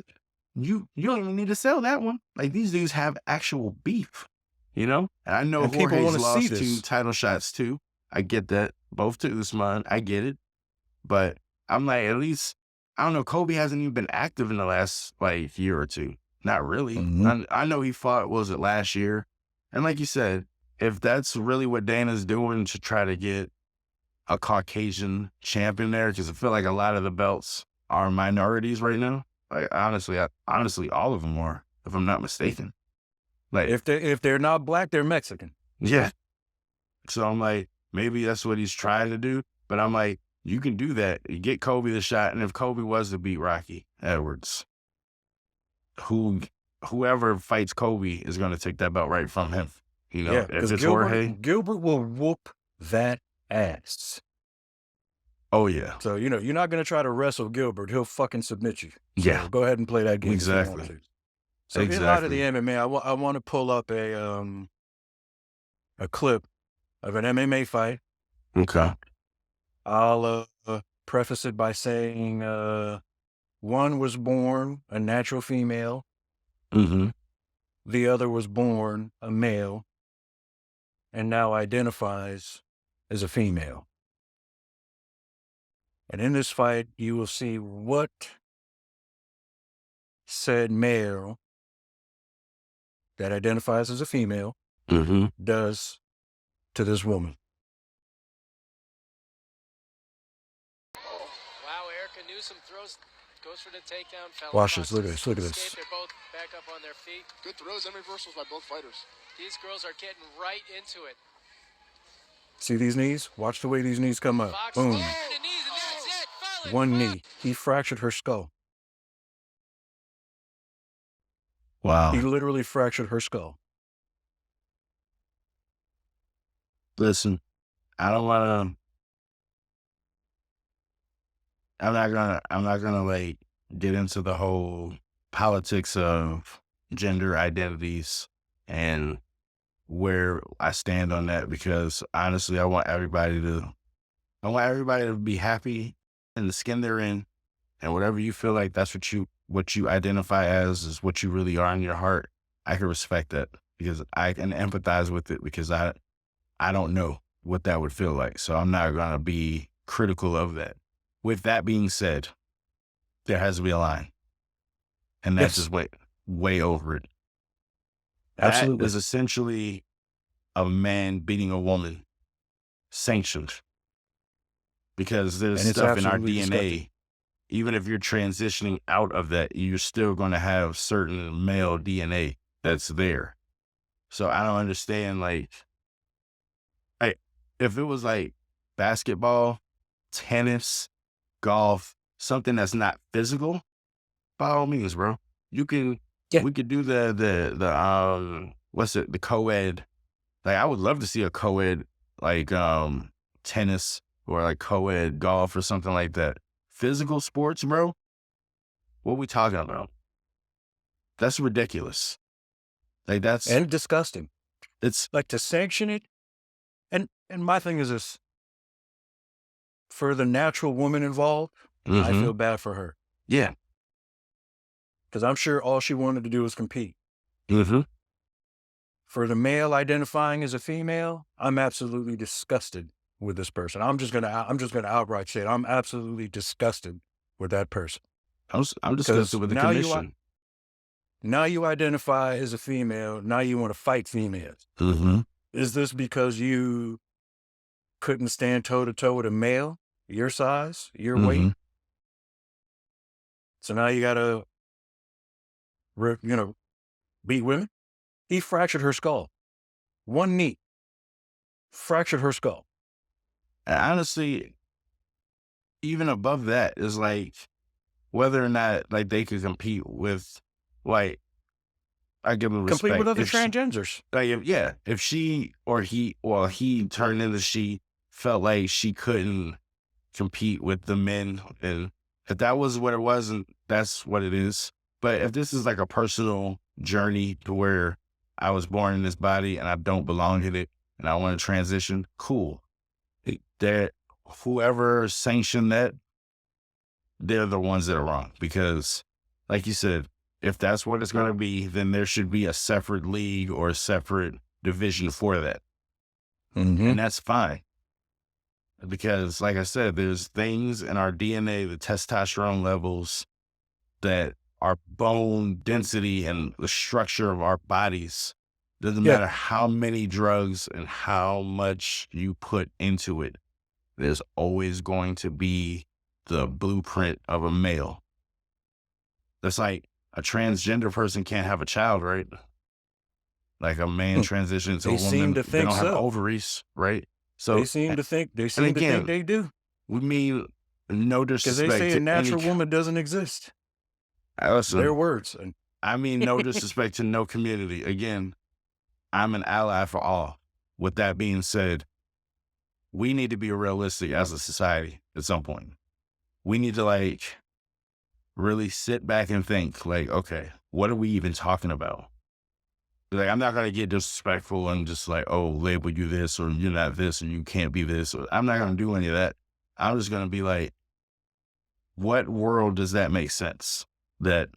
you don't even need to sell that one. Like, these dudes have actual beef, And I know And people Jorge's wanna see lost this. 2 title shots too. I get that. Both to Usman. I get it. But I'm like, at least, I don't know, Kobe hasn't even been active in the last, like, year or two. Not really. Mhm. I know he fought, was it last year? And like you said, if that's really what Dana's doing to try to get a Caucasian champion there, because I feel like a lot of the belts are minorities right now. Like, honestly, all of them are, if I'm not mistaken. Like, If they're not black, they're Mexican. yeah. So I'm like, maybe that's what he's trying to do. But I'm like, you can do that. You get Kobe the shot. And if Kobe was to beat Rocky Edwards, whoever fights Kobe is going to take that belt right from him. Yeah, if because it's Jorge. Gilbert will whoop that ass. Oh, yeah. So, you're not going to try to wrestle Gilbert. He'll fucking submit you. So Yeah. go ahead and play that game. Exactly. If you want to. So in light of the MMA, I want to pull up a clip of an MMA fight. Okay. I'll preface it by saying one was born a natural female. Mm-hmm. The other was born a male and now identifies as a female. And in this fight, you will see what said male that identifies as a female does to this woman. Wow, Erica Newsom goes for the takedown. Fallon Watch Fox this. Look at this. Look at escaped. this. They're both back up on their feet. Good throws and reversals by both fighters. These girls are getting right into it. See these knees? Watch the way these knees come up. Fox Boom. the knees, and that's it. One knee. He fractured her skull. Wow. He literally fractured her skull. Listen, I don't want to. I'm not gonna like get into the whole politics of gender identities and where I stand on that, because honestly, I want everybody to be happy in the skin they're in, and whatever you feel like that's what you identify as is what you really are in your heart. I can respect that because I can empathize with it, because I don't know what that would feel like. So I'm not gonna be critical of that. With that being said, there has to be a line, and that's Yes, just way over it. That absolutely. is essentially a man beating a woman sanctioned, because there's And it's stuff in our absolutely disgusting. DNA. Even if you're transitioning out of that, you're still going to have certain male DNA that's there. So I don't understand, like if it was like basketball, tennis, golf, something that's not physical, by all means, bro. You can Yeah. we could do the what's it, the co-ed. Like I would love to see a co-ed like tennis or like co-ed golf or something like that. Physical sports, bro. What we talking about? That's ridiculous. Like And disgusting. it's Like, to sanction it. And my thing is this: for the natural woman involved, I mm-hmm. feel bad for her, Yeah. because I'm sure all she wanted to do was compete. Mm-hmm. For the male identifying as a female, I'm absolutely disgusted with this person. I'm just gonna outright say it. I'm absolutely disgusted with that person, I'm disgusted because with the commission. now you identify as a female. Now you want to fight females. Mm-hmm. Is this because you couldn't stand toe to toe with a male your size, your weight? Mm-hmm. So now you gotta, beat women? He fractured her skull. One knee. Fractured her skull. And honestly, even above that is like whether or not like they could compete with, like, I give them Complete with respect. other transgenders. If she or he, well, he turned into she, felt like she couldn't compete with the men, and if that was what it was, and that's what it is. But if this is like a personal journey to where I was born in this body and I don't belong in it and I want to transition, cool. That whoever sanctioned that, they're the ones that are wrong, because like you said, if that's what it's going to be, then there should be a separate league or a separate division for that. Mm-hmm. And that's fine. Because like I said, there's things in our DNA, the testosterone levels, that our bone density and the structure of our bodies, doesn't Yeah. matter how many drugs and how much you put into it, there's always going to be the blueprint of a male. That's like a transgender person can't have a child, right? Like a man transitions to a They seem woman, to they think don't have so. oversies, right? So, They seem to think and again, they do, we mean no because they disrespect say a to any. natural woman doesn't exist. Their Listen, words. And I mean no disrespect to no community. Again, I'm an ally for all. With that being said, we need to be realistic as a society at some point. We need to like really sit back and think like, okay, what are we even talking about? Like, I'm not going to get disrespectful and just like, oh, label you this or you're not this and you can't be this. Or, I'm not going to do any of that. I'm just going to be like, what world does that make sense? That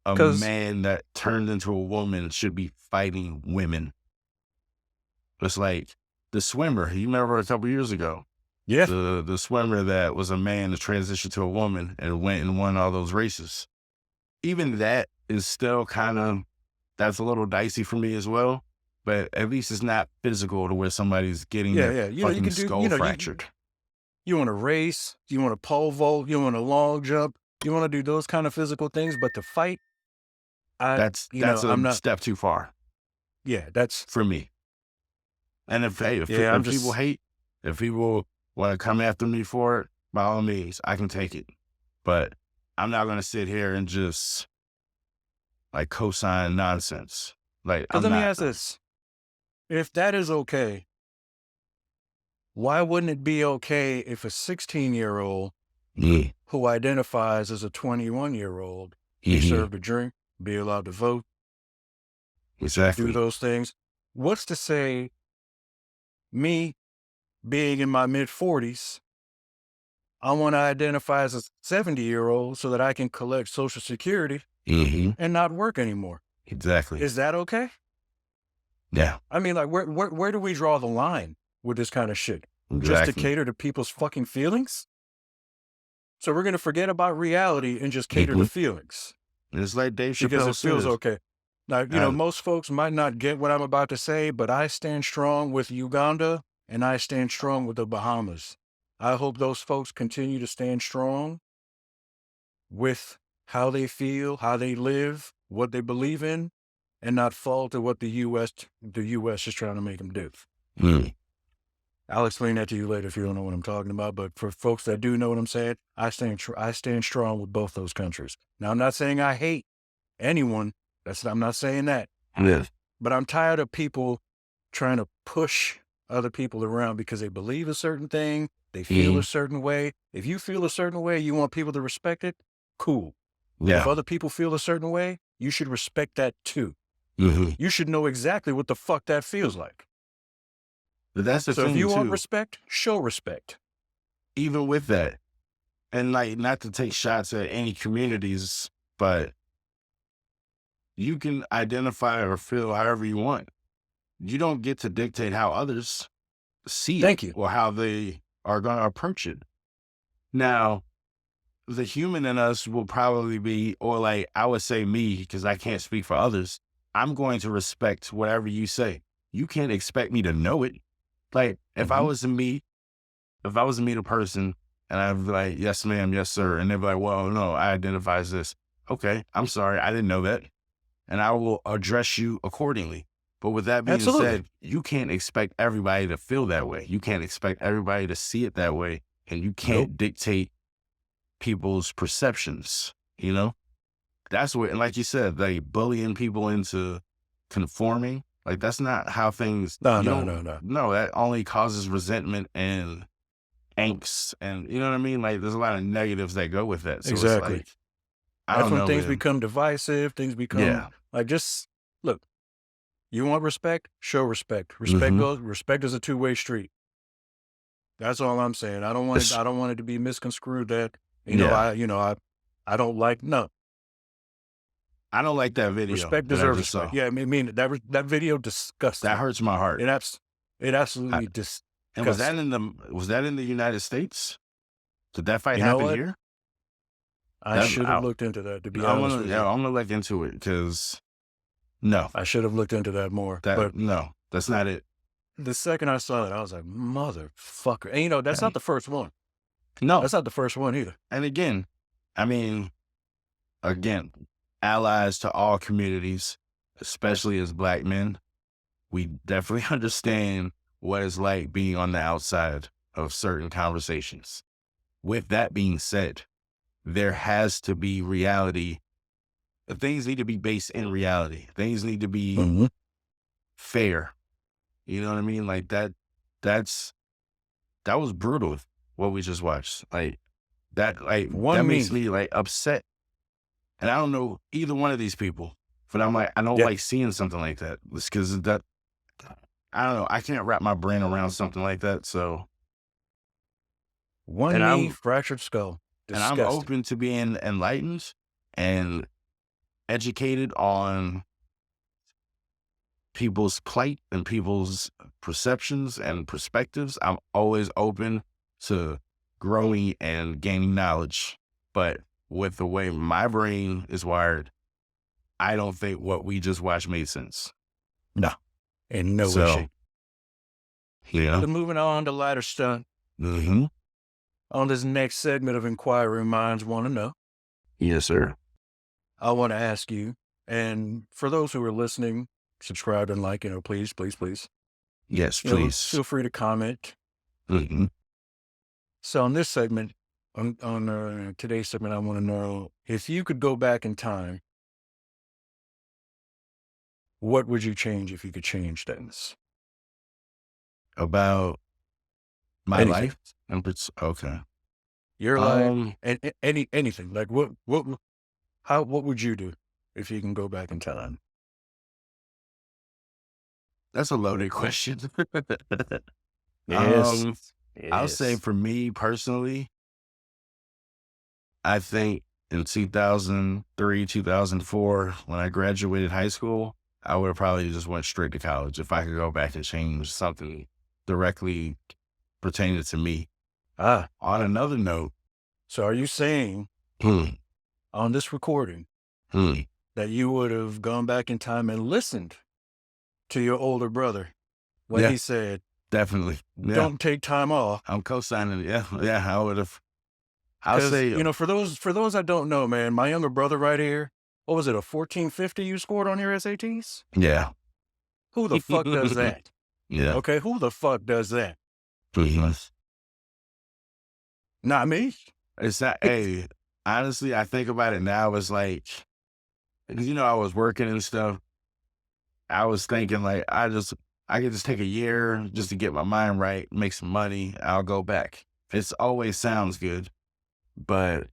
a 'cause man that turned into a woman should be fighting women. It's like the swimmer. You remember a couple years ago, yeah, the swimmer that was a man that transitioned to a woman and went and won all those races. Even that is still kind of, that's a little dicey for me as well. But at least it's not physical to where somebody's getting yeah, their yeah. You fucking can do. skull fractured. You want to race. You want to pole vault. You want to long jump. You want to do those kind of physical things. But to fight, That's I'm a not. step too far Yeah, that's. for me. And if Yeah, I'm if people just. hate, if people want to come after me for it, by all means, I can take it. But I'm not going to sit here and just like co-sign nonsense. Like, Because I'm let me not. ask this. If that is okay, why wouldn't it be okay if a 16-year-old Yeah. who identifies as a 21-year-old be served a drink, be allowed to vote, do Exactly. those things? What's to say me being in my mid-40s, I want to identify as a 70-year-old so that I can collect Social Security and not work anymore? Exactly. Is that okay? Yeah. I mean, like, where do we draw the line with this kind of shit? Just to Exactly. cater to people's fucking feelings? So we're going to forget about reality and just cater to feelings It's like Dave because Chappelle it feels says. okay. Now, most folks might not get what I'm about to say, but I stand strong with Uganda and I stand strong with the Bahamas. I hope those folks continue to stand strong with how they feel, how they live, what they believe in, and not fall to what the U.S. is trying to make them do. I'll explain that to you later if you don't know what I'm talking about. But for folks that do know what I'm saying, I stand strong with both those countries. Now, I'm not saying I hate anyone. I'm not saying that. Yes. But I'm tired of people trying to push other people around because they believe a certain thing, they feel a certain way. If you feel a certain way, you want people to respect it, cool. Yeah. If other people feel a certain way, you should respect that too. You should know exactly what the fuck that feels like. But that's the So thing if you want too. respect, show respect. Even with that, and like, not to take shots at any communities, but you can identify or feel however you want. You don't get to dictate how others see Thank it you. or how they are going to approach it. Now, the human in us will probably be, or like, I would say me, because I can't speak for others. I'm going to respect whatever you say. You can't expect me to know it. Like, if I was to meet a person and I'd be like, yes, ma'am, yes, sir. And they'd be like, well, no, I identify as this. Okay, I'm sorry, I didn't know that. And I will address you accordingly. But with that being Absolutely. said, you can't expect everybody to feel that way. You can't expect everybody to see it that way. And you can't dictate people's perceptions, you know? That's what, and like you said, like bullying people into conforming, like that's not how things, No. no, that only causes resentment and angst. And you know what I mean? Like there's a lot of negatives that go with that. So it's Exactly. like, I That's don't when know, things man. become divisive. Things become Yeah. like, just look, you want respect, show respect. Mhm. Respect is a two-way street. That's all I'm saying. I don't want It's- it to be misconstrued that, yeah. I don't like, no. I don't like that video Respect that I deserves just respect. saw. Yeah, I mean that video disgusts That me. hurts my heart. It I, absolutely and was that disgusts me. was that in the United States? Did that fight You know happen what? here? I That should have looked into that, to be I'm honest gonna, with yeah, you. I'm gonna look into it because no, I should have looked into that more. But no, that's not it. the second I saw it, I was like, motherfucker. And that's not And the first one. no, That's not the first one either. and again, I mean, again, allies to all communities, especially as Black men, we definitely understand what it's like being on the outside of certain conversations. With that being said, there has to be reality. Things need to be based in reality. Things need to be fair. You know what I mean? Like that was brutal what we just watched. Like that One makes me. me like upset. And I don't know either one of these people, but I'm like, I don't Yeah. like seeing something like that. It's because that, I don't know. I can't wrap my brain around something like that. So, One and knee, I'm, fractured skull. and I'm Disgusting. open to being enlightened and educated on people's plight and people's perceptions and perspectives. I'm always open to growing and gaining knowledge. But with the way my brain is wired, I don't think what we just watched made sense. No. In no way, So, shape. yeah. So moving on to lighter stuff. On this next segment of Inquiring Minds Want to Know, Yes, sir. I want to ask you, and for those who are listening, subscribe and like, please. Yes, Feel please. free to comment. Mm-hmm. So in this segment, On today's segment, I want to know if you could go back in time, what would you change if you could change things? About my Anything. life? Okay. Your life Um, and anything. Like what would you do if you can go back in time? that's a loaded question. Yes. um, I'll say Yes. for me personally, I think in 2003, 2004, when I graduated high school, I would have probably just went straight to college if I could go back and change something directly pertaining to me. Ah, On another note, so are you saying hmm, on this recording hmm, that you would have gone back in time and listened to your older brother when yeah, he said, definitely. Yeah, "Don't take time off"? I'm co-signing it. Yeah, yeah, I would have. I'll Because say, for those that don't know, man, my younger brother right here, what was it, a 1450 you scored on your SATs? yeah. Who the fuck does that? Yeah. Okay, who the fuck does that? Mhm. Not me. It's not, hey, honestly, I think about it now, it's like, because, I was working and stuff. I was thinking like, I could just take a year just to get my mind right, make some money. I'll go back. It's always sounds good, but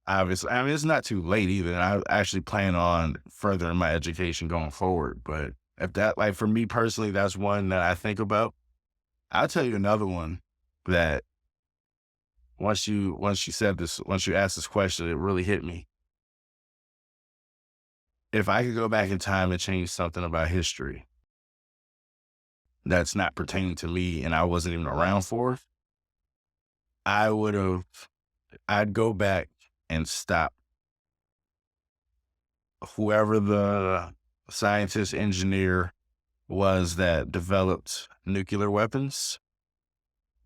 obviously, I mean, it's not too late either. I actually plan on furthering my education going forward. But if that, like for me personally, that's one that I think about. I'll tell you another one that once you asked this question, it really hit me. If I could go back in time and change something about history that's not pertaining to me and I wasn't even around for, I would have, I'd go back and stop whoever the scientist engineer was that developed nuclear weapons,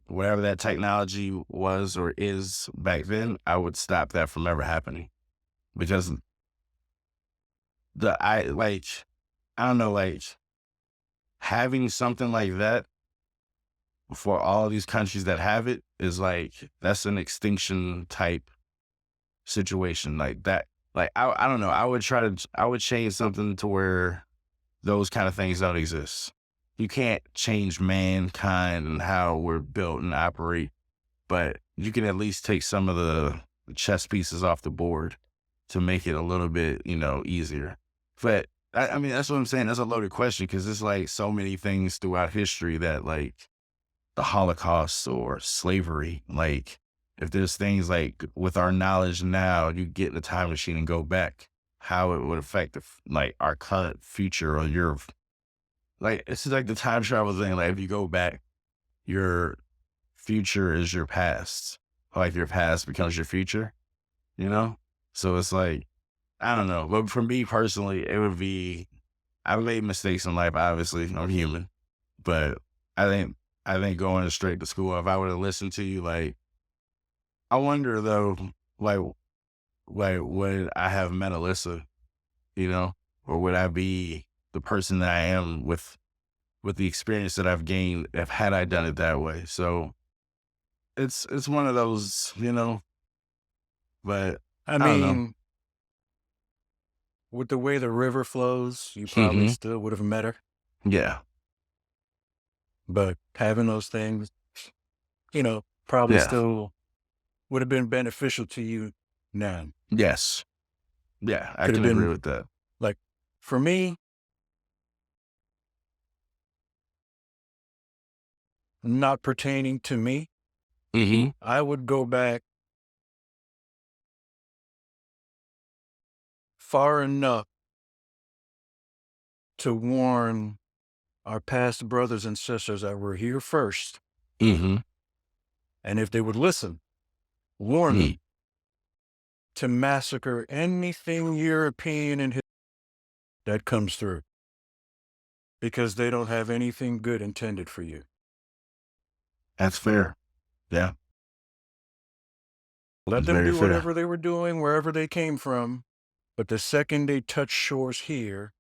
whatever that technology was or is back then, I would stop that from ever happening because the, I like, I don't know, like having something like that for all these countries that have it is like, that's an extinction type situation like that. Like, I don't know. I would change something to where those kind of things don't exist. You can't change mankind and how we're built and operate, but you can at least take some of the chess pieces off the board to make it a little bit, easier. But I mean, that's what I'm saying. That's a loaded question because there's like so many things throughout history that like the Holocaust or slavery, like if there's things like with our knowledge now, you get in a time machine and go back, how it would affect like our current future or your like it's like the time travel thing. Like if you go back, your future is your past. Like your past becomes your future, you know? So it's like, I don't know. But for me personally, it would be I've made mistakes in life, obviously. I'm human. But I think I think going straight to school, if I would have listened to you, like I wonder though, like would I have met Alyssa, you know? Or would I be the person that I am with the experience that I've gained if had I done it that way? So it's one of those, but I I don't know. mean, with the way the river flows, you probably Hmm. still would have met her. Yeah. But having those things, probably Yeah. still would have been beneficial to you now. Yes. Yeah. I Could have can agree been with that. like, for me, not pertaining to me, Hmm. I would go back far enough to warn our past brothers and sisters that were here first. Hmm. And if they would listen, warn them to massacre anything European and that comes through because they don't have anything good intended for you. That's fair. Yeah. Let That's them very do fair. whatever they were doing, wherever they came from. But the second they touch shores here,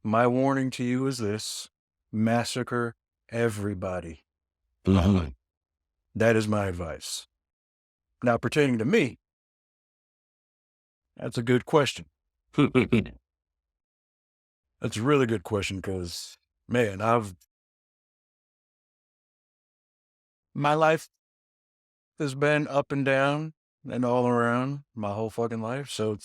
my warning to you is this: massacre everybody. Hmm. That is my advice. Now, pertaining to me, that's a good question. That's a really good question because, man, my life has been up and down and all around my whole fucking life. So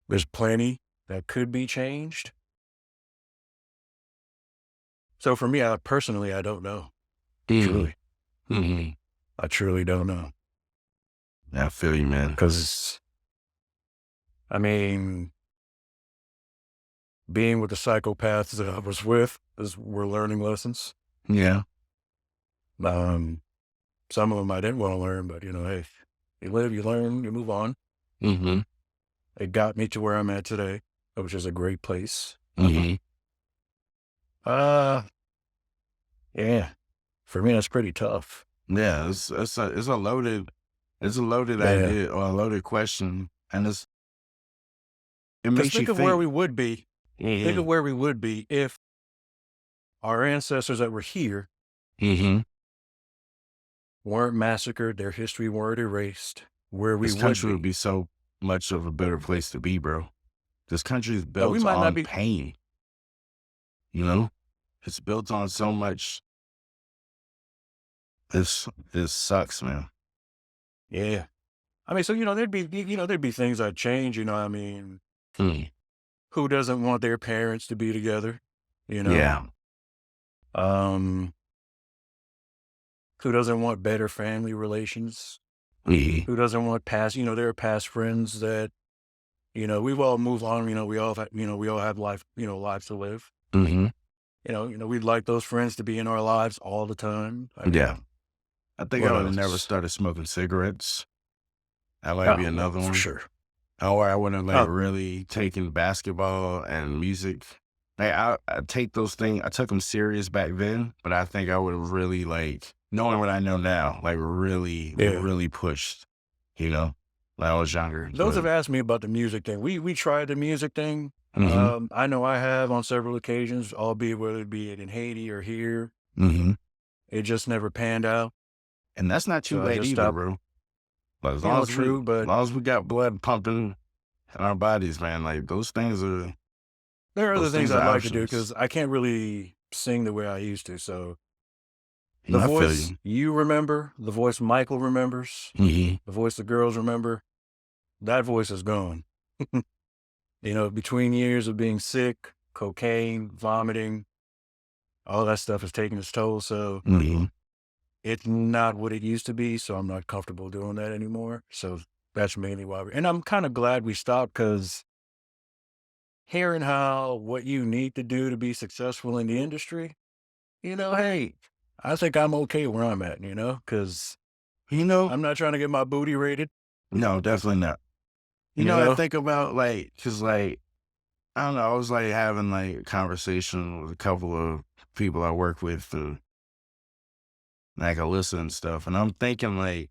there's plenty that could be changed. So for me, I don't know. Truly. I truly don't know. I feel you, man. Because, I mean, being with the psychopaths that I was with, we're learning lessons. Yeah. Some of them I didn't want to learn, but, hey, you live, you learn, you move on. It got me to where I'm at today, which is a great place. Yeah, for me, that's pretty tough. Yeah, it's a loaded Yeah. idea or a loaded question, and it Because makes you think of think. where we would be. Think of where we would be if our ancestors that were here weren't massacred, their history weren't erased, where we This would country be. would be so much of a better place to be, bro. This country is we built might not on be. pain. You know, it's built on so much. This sucks, man. Yeah. I mean, so, there'd be things I'd change, I mean, who doesn't want their parents to be together, Yeah. Who doesn't want better family relations? Mhm. Who doesn't want past, there are past friends that, we've all moved on, we all have life, lives to live. We'd like those friends to be in our lives all the time. I mean, Yeah. I think what I would have never else? started smoking cigarettes. That might be Oh, another for one. sure. Or I wouldn't have Oh, really taken basketball and music. Like I take those things. I took them serious back then, but I think I would have really knowing what I know now, really, yeah. really pushed. When I was younger. Those have asked me about the music thing. We tried the music thing. Mm-hmm. I know I have on several occasions, albeit whether it be in Haiti or here. Mm-hmm. It just never panned out. And that's not too So I late just either, stopped. bro. But as True, but long as we got blood pumping in our bodies, man, those things are there are other things I'd like to do options. because I can't really sing the way I used to. So the I feel voice you. you remember, the voice Michael remembers, Mm-hmm. the voice the girls remember, that voice is gone. Between years of being sick, cocaine, vomiting, all that stuff is taking its toll. So Mm-hmm. it's not what it used to be. So I'm not comfortable doing that anymore. So that's mainly why. And I'm kind of glad we stopped because hearing what you need to do to be successful in the industry, hey, I think I'm okay where I'm at, because I'm not trying to get my booty rated. No, definitely not. I think about cause I don't know, I was having a conversation with a couple of people I work with and I listen and stuff. And I'm thinking what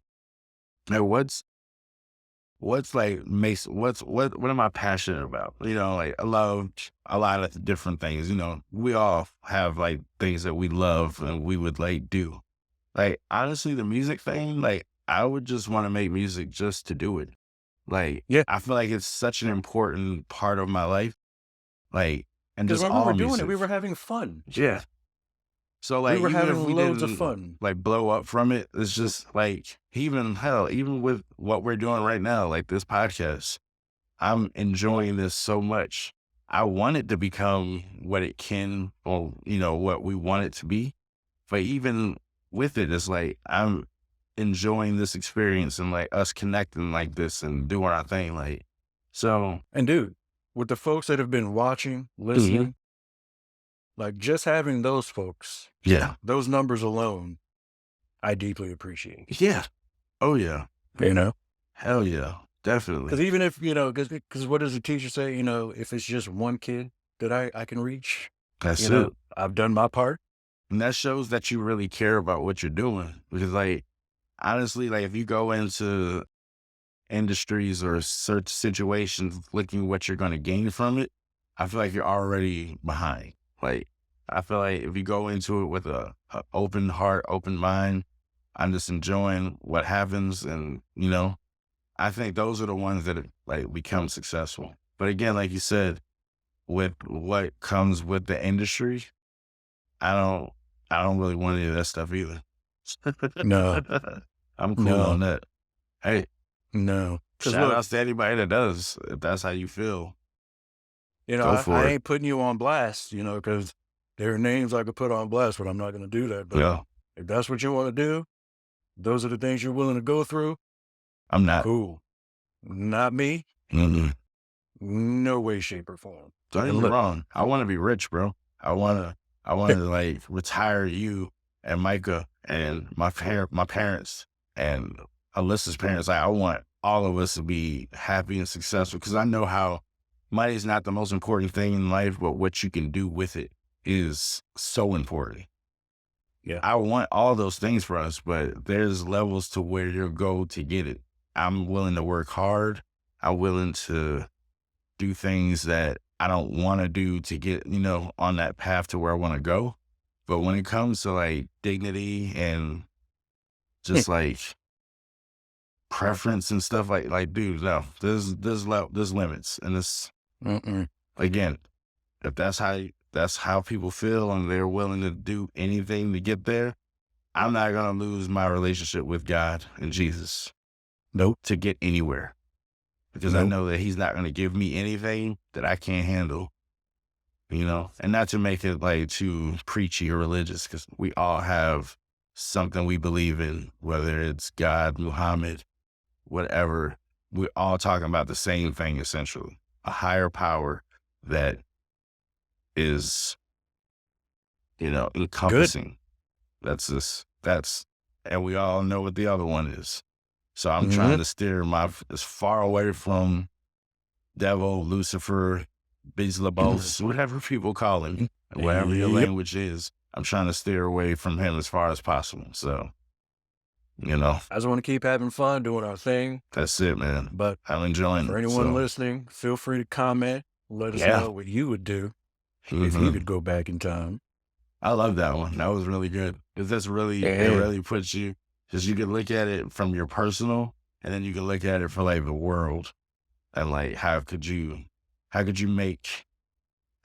am I passionate about? I love a lot of different things. We all have things that we love and we would do. Honestly, the music thing, I would just want to make music just to do it. Yeah. I feel like it's such an important part of my life. And Because just when we all were doing music. it, we were having fun. Yeah. So We were even if having we loads of didn't fun. blow up from it, it's just even with what we're doing right now, this podcast, I'm enjoying this so much. I want it to become what it can or, what we want it to be. But even with it, it's I'm enjoying this experience and us connecting like this and doing our thing. So. And dude, with the folks that have been watching, listening, just having those folks, Yeah. those numbers alone, I deeply appreciate. Yeah. Oh, yeah. Hell yeah. Definitely. Because even if, because what does the teacher say? If it's just one kid that I can reach, That's it. I've done my part. And that shows that you really care about what you're doing. Because honestly, if you go into industries or certain situations looking what you're going to gain from it, I feel like you're already behind. I feel like if you go into it with a open heart, open mind, I'm just enjoying what happens. And, I think those are the ones that like become successful. But again, like you said, with what comes with the industry, I don't, I don't really want any of that stuff either. No, I'm cool no, on that. Hey, no. Because shout look, outs to anybody that does. If that's how you feel, go I for it. ain't putting you on blast, because there are names I could put on blast, but I'm not going to do that. But Yeah, if that's what you want to do, those are the things you're willing to go through. I'm not. Cool. Not me. Mm-mm. No way, shape, or form. Don't get And me look, wrong. I want to be rich, bro. I want to like retire you and Micah and my parents and Alyssa's parents. Like, I want all of us to be happy and successful because I know how money is not the most important thing in life, but what you can do with it is so important. yeah, I want all those things for us, but there's levels to where you'll go to get it. I'm willing to work hard. I'm willing to do things that I don't want to do to get, on that path to where I want to go. But when it comes to like dignity and just like preference and stuff dude, no, there's limits. And it's, mm-mm. again, if that's how people feel and they're willing to do anything to get there, I'm not going to lose my relationship with God and Jesus Nope, to get anywhere because I nope. know that he's not going to give me anything that I can't handle. And not to make it like too preachy or religious, because we all have something we believe in, whether it's God, Muhammad, whatever. We're all talking about the same thing, essentially, a higher power that is, Good. encompassing. And we all know what the other one is. So I'm Mm-hmm. trying to steer as far away from devil, Lucifer, Beelzebub, whatever people call him, whatever your Yep. language is. I'm trying to steer away from him as far as possible. So, I just want to keep having fun doing our thing. that's it, man. But I'm enjoying for it. anyone So, listening, feel free to comment. Let us yeah. know what you would do if you hmm could go back in time. I love that one. That was really good. Because it Yeah. really puts you, because you can look at it from your personal, and then you can look at it for like the world. And like, how could you make,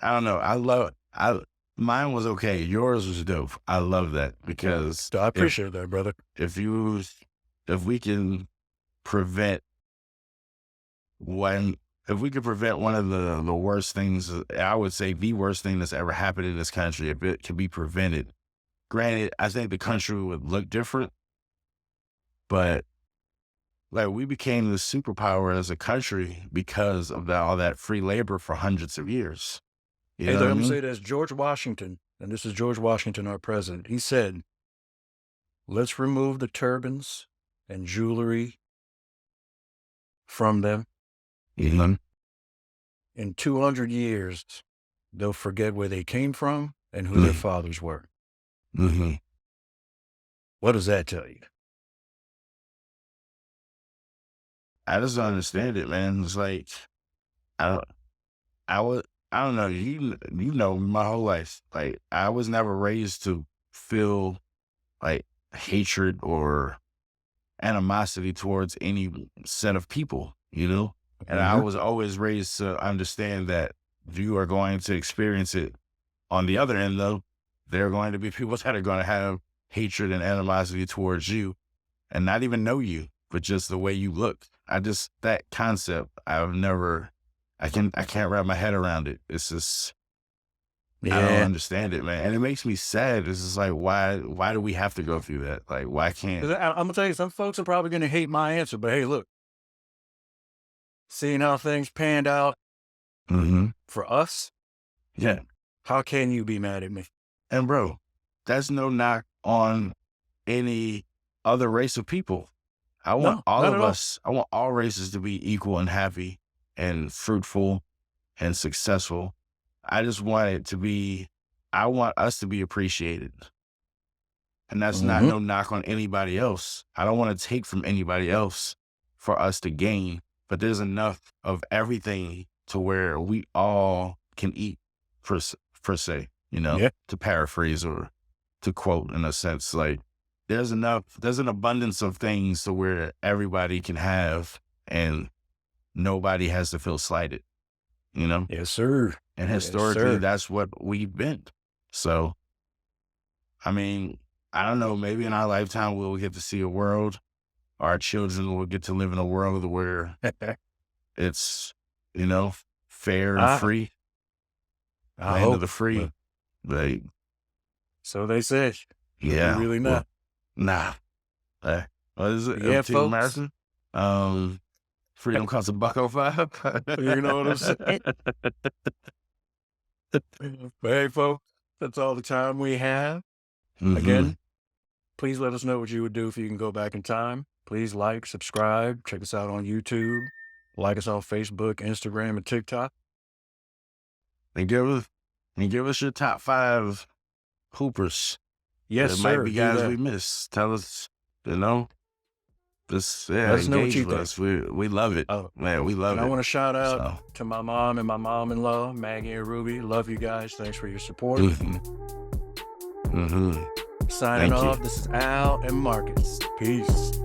I don't know. Mine was okay. Yours was dope. I love that because So I appreciate that, brother. if we can prevent one, if we could prevent one of the worst things, I would say the worst thing that's ever happened in this country, if it can be prevented. Granted, I think the country would look different, but like we became the superpower as a country because of all that free labor for hundreds of years. You Hey, know look, what I I'm going to mean? say this. George Washington, and this is George Washington, our president. He said, let's remove the turbans and jewelry from them. Mhm. In 200 years, they'll forget where they came from and who their fathers were. Mm-hmm. What does that tell you? I just don't understand it, man. It's like I don't, I don't know. You know my whole life. Like I was never raised to feel like hatred or animosity towards any set of people, And I Mhm. was always raised to understand that you are going to experience it on the other end, though. There are going to be people that are going to have hatred and animosity towards you and not even know you, but just the way you look. That concept, I can't wrap my head around it. It's just, I don't Yeah. understand it, man. And it makes me sad. It's just like, why do we have to go through that? Like, why can't, 'Cause I'm going to tell you, some folks are probably going to hate my answer, but hey, look, seeing how things panned out hmm for us, yeah. how can you be mad at me? And bro, that's no knock on any other race of people. No, not at all. I want all races to be equal and happy and fruitful and successful. I just want it to be, I want us to be appreciated. And that's not Mhm. no knock on anybody else. I don't want to take from anybody else for us to gain, but there's enough of everything to where we all can eat per se, Yeah. to paraphrase or to quote in a sense, like there's an abundance of things to where everybody can have and nobody has to feel slighted, you know? Yes, sir. And Yes, historically, sir. that's what we've been. So, I mean, I don't know, maybe in our lifetime we'll get to see a world, our children will get to live in a world where it's, you know, fair and I, free, I land of hope. the free. Like, So they say. We yeah. really Well, not. nah. What is it? Yeah, Team folks. American? Freedom costs $1.05. You know what I'm saying? But hey, folks, that's all the time we have. Mhm. Again, please let us know what you would do if you can go back in time. Please like, subscribe, check us out on YouTube, like us on Facebook, Instagram, and TikTok. And give us your top 5 hoopers. Yes, There sir. might be do guys that. we missed. Tell us, you know, just Let us know what engage you with think. us. We love it. Oh, Man, we love and it. I want to shout out So, to my mom and my mom-in-law, Maggie and Ruby. Love you guys. Thanks for your support. mhm. Signing Thank you. off. This is Al and Marcus. Peace.